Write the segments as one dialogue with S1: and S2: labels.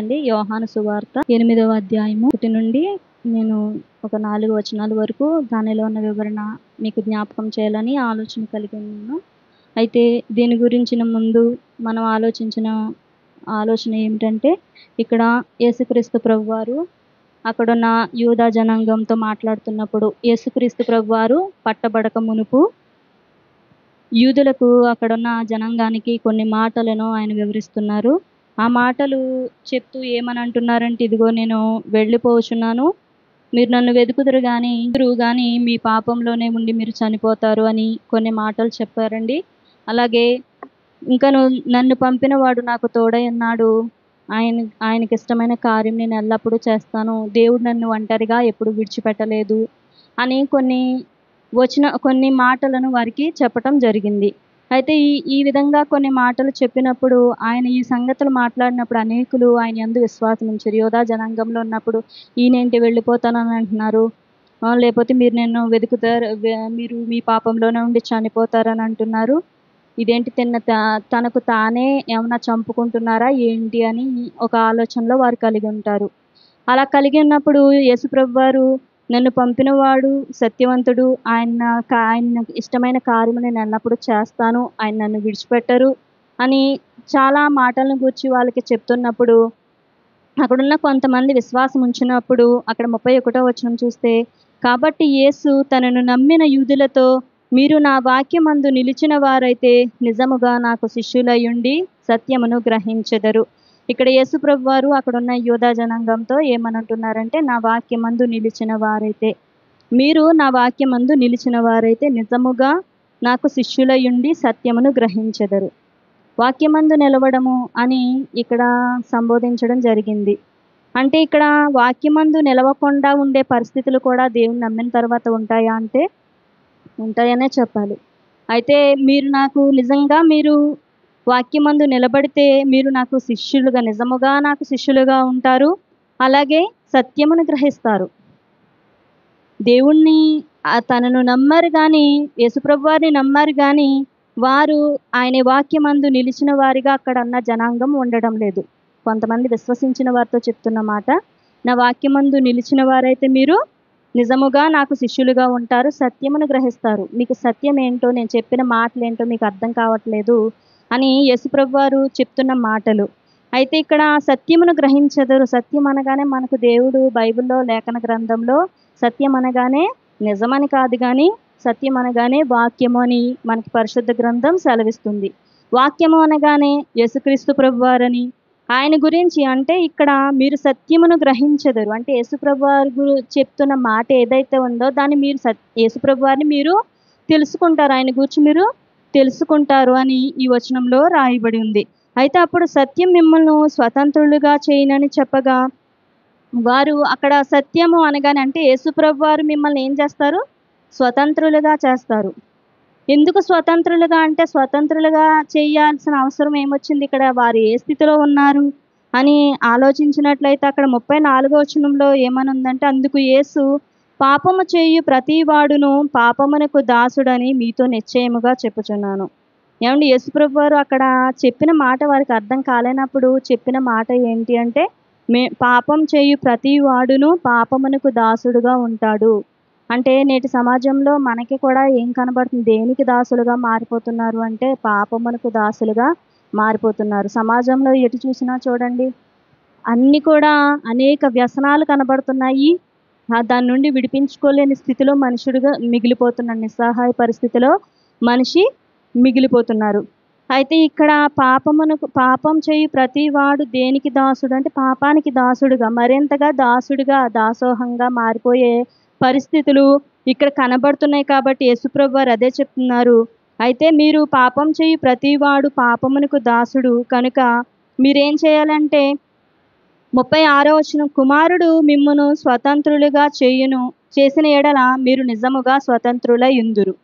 S1: అండి యోహాను సువార్త 8వ అధ్యాయము 1 నుండి నేను ఒక 4 వచనాల వరకు దానిలో ఉన్న వివరణ మీకు జ్ఞాపకం చేయాలని ఆలోచన కలిగి ఉన్నాను. అయితే దీని గురించిన ముందు మనం ఆలోచించిన ఆలోచన ఏమిటంటే, ఇక్కడ యేసుక్రీస్తు ప్రభువారు అక్కడున్న యూదా జనాంగంతో మాట్లాడుతున్నప్పుడు, యేసుక్రీస్తు ప్రభువారు పట్టబడక మునుపు యూదులకు అక్కడున్న జనాంగానికి కొన్ని మాటలను ఆయన వివరిస్తున్నారు. ఆ మాటలు చెప్తూ ఏమని అంటున్నారంటే, ఇదిగో నేను వెళ్ళిపోచున్నాను, మీరు నన్ను వెతుకుదురు గాని మీ పాపంలోనే ఉండి మీరు చనిపోతారు అని కొన్ని మాటలు చెప్పారండి. అలాగే ఇంకను నన్ను పంపిన వాడు నాకు తోడై ఉన్నాడు, ఆయనకి ఇష్టమైన కార్యం నేను ఎల్లప్పుడూ చేస్తాను, దేవుడు నన్ను ఒంటరిగా ఎప్పుడు విడిచిపెట్టలేదు అని కొన్ని మాటలను వారికి చెప్పటం జరిగింది. అయితే ఈ విధంగా కొన్ని మాటలు చెప్పినప్పుడు, ఆయన ఈ సంగతులు మాట్లాడినప్పుడు అనేకులు ఆయన యందు విశ్వాసం ఉంచారు. యూదా జనాంగంలో ఉన్నప్పుడు ఈయనేంటి వెళ్ళిపోతానని అంటున్నారు, లేకపోతే మీరు నన్ను వెతుకుతారు, మీరు మీ పాపంలోనే ఉండి చనిపోతారని అంటున్నారు, ఇదేంటి తనకు తానే ఏమన్నా చంపుకుంటున్నారా ఏంటి అని ఒక ఆలోచనలో వారు కలిగి ఉంటారు. అలా కలిగి ఉన్నప్పుడు యేసుప్రభు వారు నన్ను పంపినవాడు సత్యవంతుడు, ఆయనకు ఇష్టమైన కార్యము నేను ఎల్లప్పుడూ చేస్తాను, ఆయన నన్ను విడిచిపెట్టరు అని చాలా మాటలను గూర్చి వాళ్ళకి చెప్తున్నప్పుడు, అక్కడున్న కొంతమంది విశ్వాసం ఉంచినప్పుడు అక్కడ 31వ వచనం చూస్తే, కాబట్టి యేసు తనను నమ్మిన యూదులతో, మీరు నా వాక్యమందు నిలిచిన వారైతే నిజముగా నాకు శిష్యులయ్యుండి సత్యమును గ్రహించెదరు. ఇక్కడ యేసు ప్రభు వారు అక్కడున్న యూదా జనాంగంతో ఏమనంటున్నారంటే, నా వాక్యమందు నిలిచిన వారైతే, మీరు నా వాక్యమందు నిలిచిన వారైతే నిజముగా నాకు శిష్యులయ్యుండి సత్యమును గ్రహించెదరు. వాక్యమందు నిలవడము అని ఇక్కడ సంబోధించడం జరిగింది. అంటే ఇక్కడ వాక్యమందు నిలవకుండా ఉండే పరిస్థితులు కూడా దేవుని నమ్మిన తర్వాత ఉంటాయా అంటే ఉంటాయనే చెప్పాలి. అయితే మీరు వాక్యమందు నిలబడితే మీరు నాకు శిష్యులుగా, నిజముగా నాకు శిష్యులుగా ఉంటారు, అలాగే సత్యమును గ్రహిస్తారు. దేవుణ్ణి తనను నమ్మారు కానీ, యేసుప్రభు వారిని నమ్మారు కానీ, వారు ఆయన వాక్యమందు నిలిచిన వారిగా అక్కడ ఉన్న జనాంగం ఉండడం లేదు. కొంతమంది విశ్వసించిన వారితో చెప్తున్న మాట, నా వాక్యమందు నిలిచిన వారైతే మీరు నిజముగా నాకు శిష్యులుగా ఉంటారు, సత్యమును గ్రహిస్తారు. మీకు సత్యం ఏంటో, నేను చెప్పిన మాటలు ఏంటో మీకు అర్థం కావట్లేదు అని యేసుప్రభు వారు చెప్తున్న మాటలు. అయితే ఇక్కడ సత్యమును గ్రహించెదరు. సత్యం అనగానే మనకు దేవుడు బైబిల్లో లేఖన గ్రంథంలో సత్యం అనగానే నిజమని కాదు కానీ, సత్యం అనగానే వాక్యము అని మనకి పరిశుద్ధ గ్రంథం సెలవిస్తుంది. వాక్యము అనగానే యేసుక్రీస్తు ప్రభువారని, ఆయన గురించి అంటే ఇక్కడ మీరు సత్యమును గ్రహించెదరు అంటే యేసుప్రభు వారు చెప్తున్న మాట ఏదైతే ఉందో దాన్ని మీరు యేసుప్రభు వారిని మీరు తెలుసుకుంటారు, ఆయన గురించి మీరు తెలుసుకుంటారు అని ఈ వచనంలో రాయబడి ఉంది. అయితే అప్పుడు సత్యం మిమ్మల్ని స్వతంత్రులుగా చేయనని చెప్పగా, వారు అక్కడ సత్యము అనగానే అంటే యేసుప్రభు వారు మిమ్మల్ని ఏం చేస్తారు, స్వతంత్రులుగా చేస్తారు. ఎందుకు స్వతంత్రులుగా అంటే, స్వతంత్రులుగా చేయాల్సిన అవసరం ఏమొచ్చింది, ఇక్కడ వారు ఏ స్థితిలో ఉన్నారు అని ఆలోచించినట్లయితే అక్కడ 34వ వచనంలో ఏమనుందంటే, అందుకు యేసు, పాపము చేయు ప్రతి వాడును పాపమునకు దాసుడని మీతో నిశ్చయముగా చెప్పుచున్నాను. ఏమండి, యేసుప్రభు వారు అక్కడ చెప్పిన మాట వారికి అర్థం కాలేనప్పుడు చెప్పిన మాట ఏంటి అంటే, పాపం చేయు ప్రతి వాడును పాపమునకు దాసుడుగా ఉంటాడు అంటే, నేటి సమాజంలో మనకి కూడా ఏం కనబడుతుంది, దేనికి దాసులుగా మారిపోతున్నారు అంటే పాపమునకు దాసులుగా మారిపోతున్నారు. సమాజంలో ఎటు చూసినా చూడండి, అన్నీ కూడా అనేక వ్యసనాలు కనబడుతున్నాయి. దాని నుండి విడిపించుకోలేని స్థితిలో మనుషుడుగా మిగిలిపోతున్నాడు, నిస్సహాయ పరిస్థితిలో మనిషి మిగిలిపోతున్నారు. అయితే ఇక్కడ పాపం చేయి ప్రతి వాడు దేనికి దాసుడు అంటే పాపానికి దాసుడుగా, మరింతగా దాసుడుగా, దాసోహంగా మారిపోయే పరిస్థితులు ఇక్కడ కనబడుతున్నాయి. కాబట్టి యేసుప్రభు వారు అదే చెప్తున్నారు. అయితే మీరు పాపం చేయి ప్రతి వాడు పాపమునకు దాసుడు కనుక మీరేం చేయాలంటే 36వ వచనం, కుమారుడు మిమ్మును స్వతంత్రులుగా చేసిన ఎడల మీరు నిజముగా స్వతంత్రులై యుందురు.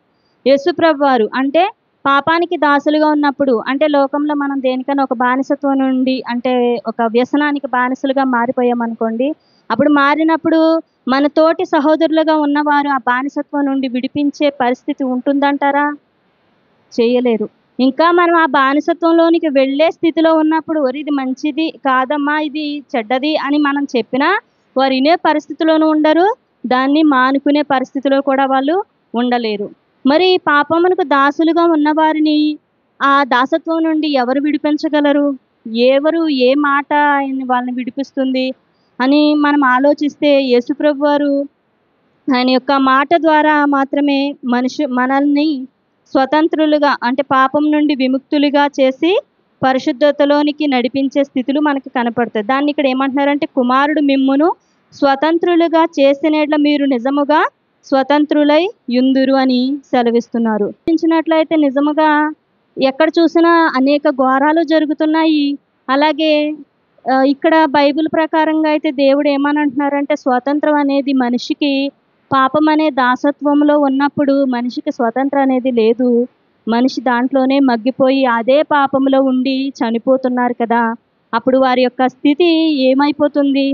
S1: యేసుప్రభు వారు అంటే పాపానికి దాసులుగా ఉన్నప్పుడు అంటే లోకంలో మనం దేనికైనా ఒక బానిసత్వం నుండి అంటే ఒక వ్యసనానికి బానిసలుగా మారిపోయామనుకోండి, అప్పుడు మారినప్పుడు మన తోటి సహోదరులుగా ఉన్నవారు ఆ బానిసత్వం నుండి విడిపించే పరిస్థితి ఉంటుందంటారా? చేయలేరు. ఇంకా మనం ఆ బానిసత్వంలోనికి వెళ్ళే స్థితిలో ఉన్నప్పుడు "ఒరేయ్! ఇది మంచిది కాదమ్మా, ఇది చెడ్డది" అని మనం చెప్పినా వారు వినే పరిస్థితిలోనూ ఉండరు. దాన్ని మానుకునే పరిస్థితిలో కూడా వాళ్ళు ఉండలేరు. మరి పాపమునకు దాసులుగా ఉన్నవారిని ఆ దాసత్వం నుండి ఎవరు విడిపించగలరు? ఏ మాట వాళ్ళని విడిపిస్తుంది అని మనం ఆలోచిస్తే యేసుప్రభు వారు ఆయన యొక్క మాట ద్వారా మాత్రమే మనల్ని స్వతంత్రులుగా అంటే పాపం నుండి విముక్తులుగా చేసి పరిశుద్ధతలోనికి నడిపించే స్థితులు మనకి కనపడతాయి. దాన్ని ఇక్కడ ఏమంటున్నారంటే కుమారుడు మిమ్మును స్వతంత్రులుగా చేసిన యెడల మీరు నిజముగా స్వతంత్రులై యుందురు అని సెలవిస్తున్నారు. చూసినట్లయితే నిజముగా ఎక్కడ చూసినా అనేక ఘోరాలు జరుగుతున్నాయి. అలాగే ఇక్కడ బైబిల్ ప్రకారంగా అయితే దేవుడు ఏమనంటున్నారంటే స్వాతంత్రం అనేది మనిషికి పాపం అనే దాసత్వంలో ఉన్నప్పుడు మనిషికి స్వతంత్రం అనేది లేదు. మనిషి దాంట్లోనే మగ్గిపోయి అదే పాపంలో ఉండి చనిపోతున్నారు కదా! అప్పుడు వారి యొక్క స్థితి ఏమైపోతుంది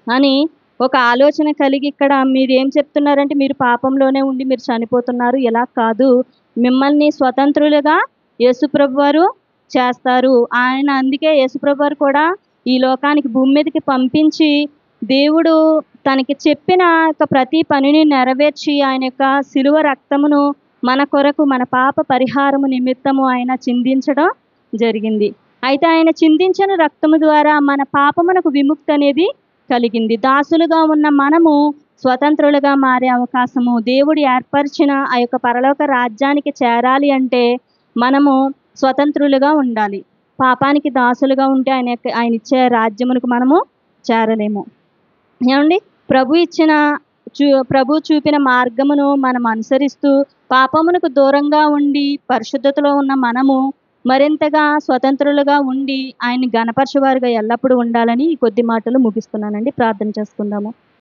S1: అని ఒక ఆలోచన కలిగి ఇక్కడ మీరేం చెప్తున్నారంటే మీరు పాపంలోనే ఉండి మీరు చనిపోతున్నారు. ఇలా కాదు. మిమ్మల్ని స్వతంత్రులుగా యేసుప్రభు వారు చేస్తారు. ఆయన అందుకే యేసుప్రభు వారు కూడా ఈ లోకానికి భూమి మీదకి పంపించి దేవుడు తనకి చెప్పిన యొక్క ప్రతి పనిని నెరవేర్చి ఆయన యొక్క శిలువ రక్తమును మన కొరకు మన పాప పరిహారము నిమిత్తము ఆయన చిందించడం జరిగింది. అయితే ఆయన చిందించిన రక్తము ద్వారా మన పాపమునకు విముక్తి అనేది కలిగింది. దాసులుగా ఉన్న మనము స్వతంత్రులుగా మారే అవకాశము దేవుడు ఏర్పరిచిన ఆ యొక్క పరలోక రాజ్యానికి చేరాలి అంటే మనము స్వతంత్రులుగా ఉండాలి. పాపానికి దాసులుగా ఉంటే ఆయన ఇచ్చే రాజ్యమునకు మనము చేరలేము. ఏమండి? ప్రభు చూపిన మార్గమును మనం అనుసరిస్తూ పాపమునకు దూరంగా ఉండి పరిశుద్ధతలో ఉన్న మనము మరింతగా స్వతంత్రులుగా ఉండి ఆయన్ని ఘనపరచువారుగా ఎల్లప్పుడూ ఉండాలని ఈ కొద్ది మాటలు ముగిస్తున్నానండి. ప్రార్థన చేసుకుందాము.